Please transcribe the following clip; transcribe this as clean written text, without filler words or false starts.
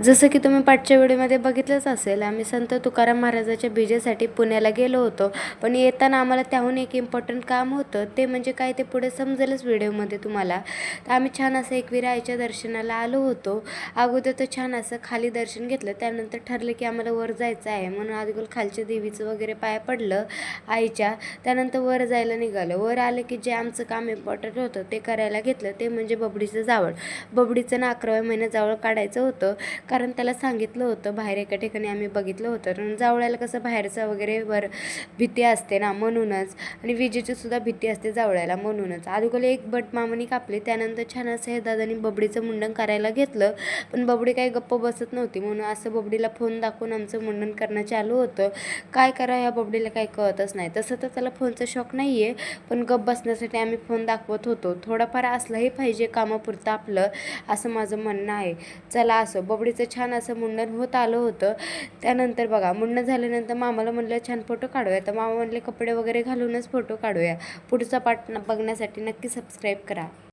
जसं की तुम्ही पाठच्या व्हिडिओमध्ये बघितलंच असेल, आम्ही संत तुकाराम महाराजाच्या बीजेसाठी पुण्याला गेलो होतो. पण येताना आम्हाला त्याहून एक इम्पॉर्टंट काम होतं, ते म्हणजे काय ते पुढे समजेलच व्हिडिओमध्ये तुम्हाला. तर आम्ही छान असं एकविरा आईच्या दर्शनाला आलो होतो. अगोदर तर छान असं खाली दर्शन घेतलं, त्यानंतर ठरलं की आम्हाला वर जायचं आहे म्हणून अगोदर खालच्या देवीचं वगैरे पाया पडलं आईच्या. त्यानंतर वर जायला निघालं. वर आलं की जे आमचं काम इम्पॉर्टंट होतं ते करायला घेतलं, ते म्हणजे बबडीचं जावळ. बबडीचं ना 11व्या महिन्यात जावळ काढायचं होतं, कारण त्याला सांगितलं होतं. बाहेर एका ठिकाणी आम्ही बघितलं होतं, कारण जावळाला कसं बाहेरचं वगैरे भीती असते ना, म्हणूनच. आणि विजेची सुद्धा भीती असते जावळाला, म्हणूनच. अगोदर एक बट मामाने कापली. त्यानंतर छान असं हे दादानी बबडीचं मुंडन करायला घेतलं. पण बबडी काही गप्प बसत नव्हती, म्हणून असं बबडीला फोन दाखवून आमचं मुंडन करणं चालू होतं. काय करा ह्या बबडीला काही कळतच नाही. तसं तर त्याला फोनचा शौक नाही आहे, पण गप्प बसण्यासाठी आम्ही फोन दाखवत होतो. थोडाफार असलाही पाहिजे कामापुरतं आपलं, असं माझं म्हणणं आहे. चला, असं बबडीचं छान असं मुंडन होत आलं होतं. त्यानंतर बघा, मुंडन झाल्यानंतर मामाला म्हणलं छान फोटो काढूया. तर मामा म्हणले कपडे वगैरे घालूनच फोटो काढूया. पुढचा पार्ट बघण्यासाठी नक्की सबस्क्राईब करा.